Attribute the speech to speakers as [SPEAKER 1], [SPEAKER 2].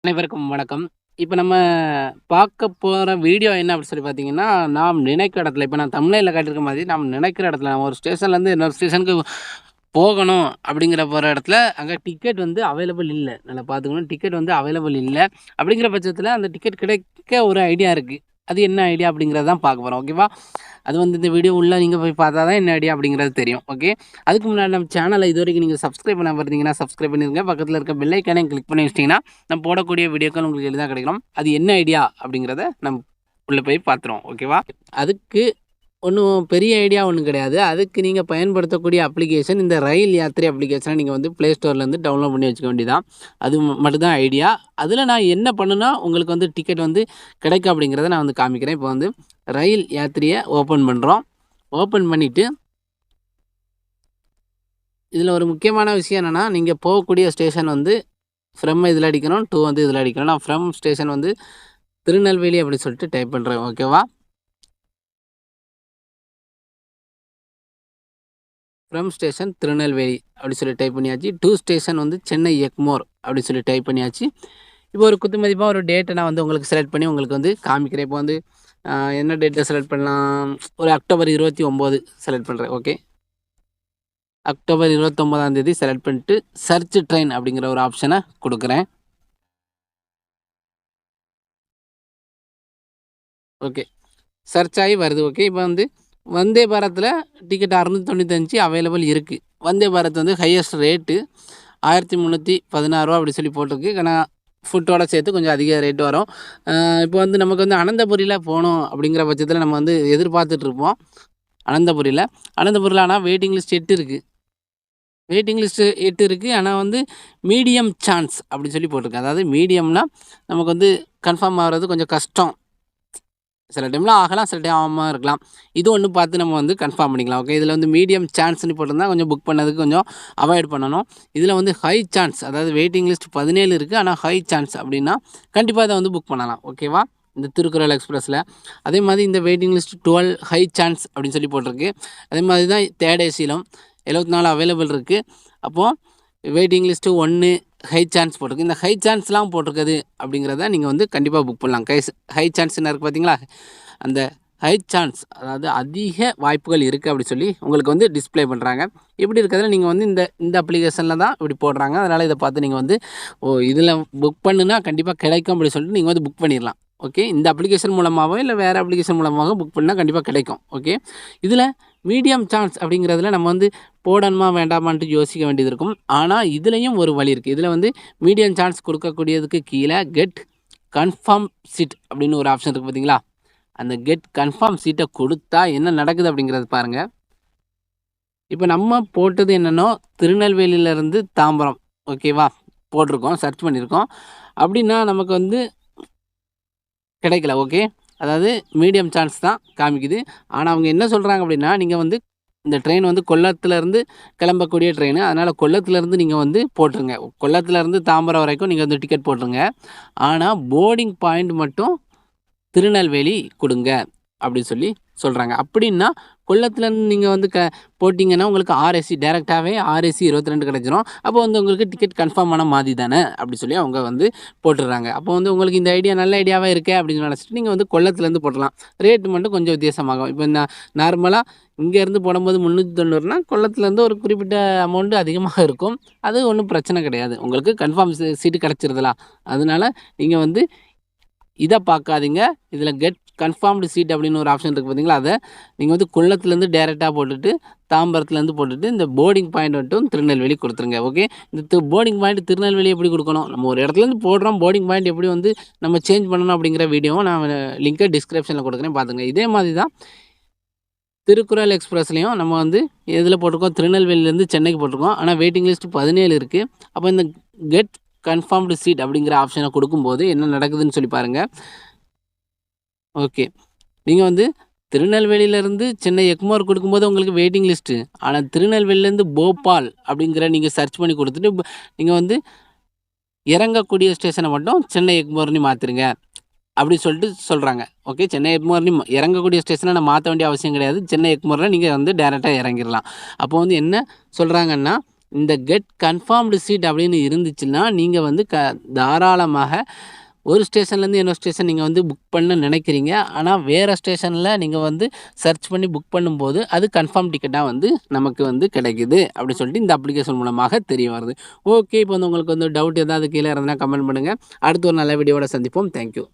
[SPEAKER 1] அனைவருக்கும் வணக்கம். இப்ப நம்ம பார்க்க போற வீடியோ என்ன அப்படின்னு சொல்லி பார்த்தீங்கன்னா, நாம் நினைக்கிற இடத்துல இப்ப நான் தம்ப்நெயில்ல காட்டியிருக்க மாதிரி, நாம் நினைக்கிற இடத்துல நம்ம ஒரு ஸ்டேஷன்லேருந்து இன்னொரு ஸ்டேஷனுக்கு போகணும் அப்படிங்கிற போற இடத்துல, அங்க டிக்கெட் வந்து அவைலபிள் இல்ல. நல்லா பார்த்துக்கணும். டிக்கெட் வந்து அவைலபிள் இல்ல. அப்படிங்கிற பட்சத்தில அந்த டிக்கெட் கிடைக்க ஒரு ஐடியா இருக்கு. அது என்ன ஐடியா அப்படிங்கிறத தான் பார்க்க போறோம். ஓகேவா? அது வந்து இந்த வீடியோ உள்ள நீங்க போய் பார்த்தா தான் என்ன ஐடியா அப்படிங்கிறது தெரியும். ஓகே. அதுக்கு முன்னாடி நம்ம சேனலை இதுவரைக்கும் நீங்க சப்ஸ்கிரைப் பண்ணாம இருந்தீங்கன்னா, சப்ஸ்கிரைப் பண்ணிருங்க. பக்கத்துல இருக்க பெல் ஐகானையும் கிளிக் பண்ணி வச்சிட்டீங்கன்னா, நம்ம போடக்கூடிய வீடியோக்கள் உங்களுக்கு எளிதா கிடைக்கும். அது என்ன ஐடியா அப்படிங்கிறத நம்ம உள்ள போய் பார்த்துருவோம். ஓகேவா? அதுக்கு ஒண்ணும் பெரிய ஐடியா ஒண்ணும் கிடையாது. அதுக்கு நீங்க பயன்படுத்தக்கூடிய அப்ளிகேஷன் இந்த ரயில் யாத்திரை அப்ளிகேஷன நீங்க வந்து Play Storeலேருந்து டவுன்லோட் பண்ணி வச்சுக்க வேண்டியதுதான். அது மட்டும் தான் ஐடியா. அதில நான் என்ன பண்ணுனா, உங்களுக்கு வந்து டிக்கெட் வந்து கிடைக்கும் அப்படிங்கிறத நான் வந்து காமிக்கிறேன். இப்போ வந்து ரயில் யாத்திரைய ஓப்பன் பண்றோம். ஓப்பன் பண்ணிட்டு இதில ஒரு முக்கியமான விஷயம் என்னன்னா, நீங்க போகக்கூடிய ஸ்டேஷன் வந்து ஃப்ரம் இதில அடிக்கணும். டூ வந்து இதில அடிக்கணும். நான் ஃப்ரம் ஸ்டேஷன் வந்து திருநெல்வேலி அப்படின்னு சொல்லிட்டு டைப் பண்றேன். ஓகேவா? ஃப்ரம் ஸ்டேஷன் திருநெல்வேலி அப்படி சொல்லி டைப் பண்ணியாச்சு. டூ ஸ்டேஷன் வந்து சென்னை எக்மோர் அப்படி சொல்லி டைப் பண்ணியாச்சு. இப்போ ஒரு குத்துமதிப்பா ஒரு டேட்டை நான் வந்து உங்களுக்கு செலக்ட் பண்ணி உங்களுக்கு வந்து காமிக்கிறேன். இப்போ வந்து என்ன டேட்டை செலக்ட் பண்ணலாம்? ஒரு அக்டோபர் 29 செலக்ட் பண்ணுறேன். ஓகே. அக்டோபர் 29ஆம் தேதி செலக்ட் பண்ணிட்டு சர்ச் ட்ரெயின் அப்படிங்கிற ஒரு ஆப்ஷனை கொடுக்குறேன். ஓகே. சர்ச் ஆகி வருது. ஓகே. இப்போ வந்து வந்தே பாரத்தில் டிக்கெட் 695 அவைலபிள் இருக்குது. வந்தே பாரத் வந்து ஹையஸ்ட் ரேட்டு 1316 அப்படி சொல்லி போட்டிருக்கு. ஆனால் ஃபுட்டோட சேர்த்து கொஞ்சம் அதிக ரேட் வரும். இப்போ வந்து நமக்கு வந்து அனந்தபுரியில் போகணும் அப்படிங்கிற பட்சத்தில் நம்ம வந்து எதிர்பார்த்துட்ருப்போம். அனந்தபுரியில் ஆனால் வெயிட்டிங் லிஸ்ட் 8 இருக்குது. வெயிட்டிங் லிஸ்ட்டு 8 இருக்குது. ஆனால் வந்து மீடியம் சான்ஸ் அப்படின்னு சொல்லி போட்டிருக்கு. அதாவது மீடியம்னா நமக்கு வந்து கன்ஃபார்ம் ஆகிறது கொஞ்சம் கஷ்டம். சில டைமில் ஆகலாம், சில டைம் ஆகாம இருக்கலாம். இது ஒன்று பார்த்து நம்ம வந்து கன்ஃபார்ம் பண்ணிக்கலாம். ஓகே. இதில் வந்து மீடியம் சான்ஸ்னு போட்டிருந்தா கொஞ்சம் புக் பண்ணதுக்கு கொஞ்சம் அவாய்ட் பண்ணணும். இதில் வந்து ஹை சான்ஸ், அதாவது வெயிட்டிங் லிஸ்ட் 17 இருக்குது. ஆனால் ஹை சான்ஸ் அப்படின்னா கண்டிப்பாக இதை வந்து புக் பண்ணலாம். ஓகேவா? இந்த திருக்குறள் எக்ஸ்பிரஸில் அதே மாதிரி இந்த வெயிட்டிங் லிஸ்ட் 12 ஹை சான்ஸ் அப்படின்னு சொல்லி போட்டிருக்கு. அதே மாதிரி தான் தேர்ட் ஏசியிலும் 74 அவைலபிள் இருக்குது. அப்போது வெயிட்டிங் லிஸ்ட்டு 1 ஹை சான்ஸ் போட்டிருக்கு. இந்த ஹை சான்ஸ்லாம் போட்டிருக்குது அப்படிங்கிறத நீங்கள் வந்து கண்டிப்பாக புக் பண்ணலாம். ஹை சான்ஸ் என்ன இருக்குது பார்த்தீங்களா? அந்த ஹை சான்ஸ், அதாவது அதிக வாய்ப்புகள் இருக்குது அப்படி சொல்லி உங்களுக்கு வந்து டிஸ்ப்ளே பண்ணுறாங்க. இப்படி இருக்கிறதுல நீங்கள் வந்து இந்த அப்ளிகேஷனில் தான் இப்படி போடுறாங்க. அதனால் இதை பார்த்து நீங்கள் வந்து இதில் புக் பண்ணுனா கண்டிப்பாக கிடைக்கும் அப்படி சொல்லிட்டு நீங்கள் வந்து புக் பண்ணிடலாம். ஓகே. இந்த அப்ளிகேஷன் மூலமாகவோ இல்லை வேறு அப்ளிகேஷன் மூலமாக புக் பண்ணால் கண்டிப்பாக கிடைக்கும். ஓகே. இதில் மீடியம் சான்ஸ் அப்படிங்கிறதுல நம்ம வந்து போடணுமா வேண்டாமான்ட்டு யோசிக்க வேண்டியது இருக்கும். ஆனால் இதுலேயும் ஒரு வழி இருக்குது. இதில் வந்து மீடியம் சான்ஸ் கொடுக்கக்கூடியதுக்கு கீழே கெட் கன்ஃபார்ம் சீட் அப்படின்னு ஒரு ஆப்ஷன் இருக்குது பார்த்தீங்களா? அந்த கெட் கன்ஃபார்ம் சீட்டை கொடுத்தா என்ன நடக்குது அப்படிங்கிறது பாருங்கள். இப்போ நம்ம போட்டது என்னென்னோ திருநெல்வேலியிலேருந்து தாம்பரம். ஓகேவா? போட்டிருக்கோம், சர்ச் பண்ணியிருக்கோம். அப்படின்னா நமக்கு வந்து கிடைக்கல. ஓகே. அதாவது மீடியம் சான்ஸ் தான் காமிக்குது. ஆனால் அவங்க என்ன சொல்கிறாங்க அப்படின்னா, நீங்கள் வந்து இந்த ட்ரெயின் வந்து கொல்லத்துலேருந்து கிளம்பக்கூடிய ட்ரெயின். அதனால் கொல்லத்துலேருந்து நீங்கள் வந்து போட்டுருங்க. கொல்லத்துலேருந்து தாம்பரம் வரைக்கும் நீங்கள் வந்து டிக்கெட் போட்டுருங்க. ஆனால் போர்டிங் பாயிண்ட் மட்டும் திருநெல்வேலி கொடுங்க அப்படின்னு சொல்லி சொல்கிறாங்க. அப்படின்னா கொல்லத்துலேருந்து நீங்கள் வந்து போட்டிங்கன்னா உங்களுக்கு ஆர்ஏசி டேரெக்டாகவே ஆர்ஏசி 22 கிடச்சிரும். அப்போ வந்து உங்களுக்கு டிக்கெட் கன்ஃபார்ம் ஆன மாதிரி தானே அப்படி சொல்லி அவங்க வந்து போட்டுடுறாங்க. அப்போ வந்து உங்களுக்கு இந்த ஐடியா நல்ல ஐடியாவாக இருக்கே அப்படின்னு நினச்சிட்டு நீங்கள் வந்து கொல்லத்துலேருந்து போடலாம். ரேட்டு மட்டும் கொஞ்சம் வித்தியாசமாகும். இப்போ நார்மலாக இங்கேருந்து போடும்போது 390னா கொல்லத்துலேருந்து ஒரு குறிப்பிட்ட அமௌண்ட்டு அதிகமாக இருக்கும். அது ஒன்றும் பிரச்சனை கிடையாது. உங்களுக்கு கன்ஃபார்ம் சீட்டு கிடச்சிருதுலாம். அதனால நீங்கள் வந்து இதை பார்க்காதீங்க. இதில் கெட் கன்ஃபார்ம்டு சீட் அப்படின்னு ஒரு ஆப்ஷன் இருக்குது பார்த்தீங்களா? அதை நீங்கள் வந்து கொல்லத்துலேருந்து டேரெக்டாக போட்டுட்டு தாம்பரத்துலேருந்து போட்டுட்டு இந்த போர்டிங் பாயிண்ட் மட்டும் திருநெல்வேலி கொடுத்துருங்க. ஓகே. இந்த போர்டிங் பாயிண்ட் திருநெல்வேலி எப்படி கொடுக்கணும்? நம்ம ஒரு இடத்துலேருந்து போடுறோம், போர்டிங் பாயிண்ட் எப்படி வந்து நம்ம சேஞ்ச் பண்ணணும் அப்படிங்கிற வீடியோவும் நான் லிங்கை டிஸ்கிரிப்ஷனில் கொடுக்குறேன், பார்த்துங்க. இதே மாதிரி தான் திருக்குறள் எக்ஸ்பிரஸ்லேயும் நம்ம வந்து எதில் போட்டிருக்கோம்? திருநெல்வேலியிலேருந்து சென்னைக்கு போட்டிருக்கோம். ஆனால் வெயிட்டிங் லிஸ்ட் 17 இருக்குது. அப்போ இந்த கெட் கன்ஃபார்ம்டு சீட் அப்படிங்கிற ஆப்ஷனை கொடுக்கும்போது என்ன நடக்குதுன்னு சொல்லி பாருங்கள். ஓகே. நீங்கள் வந்து திருநெல்வேலியிலேருந்து சென்னை எக்மோர் கொடுக்கும்போது உங்களுக்கு வெயிட்டிங் லிஸ்ட்டு. ஆனால் திருநெல்வேலியிலேருந்து போபால் அப்படிங்கிற நீங்கள் சர்ச் பண்ணி கொடுத்துட்டு நீங்கள் வந்து இறங்கக்கூடிய ஸ்டேஷனை மட்டும் சென்னை எக்மோர்னு மாற்றிருங்க அப்படி சொல்லிட்டு சொல்கிறாங்க. ஓகே. சென்னை எக்மோர்னு இறங்கக்கூடிய ஸ்டேஷனை நான் மாற்ற வேண்டிய அவசியம் கிடையாது. சென்னை எக்மோரில் நீங்கள் வந்து டேரெக்டாக இறங்கிடலாம். அப்போ வந்து என்ன சொல்கிறாங்கன்னா, இந்த கெட் கன்ஃபார்ம்டு சீட் அப்படின்னு இருந்துச்சுன்னா நீங்கள் வந்து தாராளமாக ஒரு ஸ்டேஷன்லேருந்து இன்னொரு ஸ்டேஷன் நீங்கள் வந்து புக் பண்ண நினைக்கிறீங்க. ஆனால் வேறு ஸ்டேஷனில் நீங்கள் வந்து சர்ச் பண்ணி புக் பண்ணும்போது அது கன்ஃபார்ம் டிக்கெட்டாக வந்து நமக்கு வந்து கிடைக்குது அப்படின்னு சொல்லிட்டு இந்த அப்ளிகேஷன் மூலமாக தெரிய வருது. ஓகே, இப்போ வந்து உங்களுக்கு வந்து டவுட் ஏதாவது கீழே இருந்ததுன்னா கமெண்ட் பண்ணுங்கள். அடுத்து ஒரு நல்ல வீடியோவோட சந்திப்போம். தேங்க்யூ.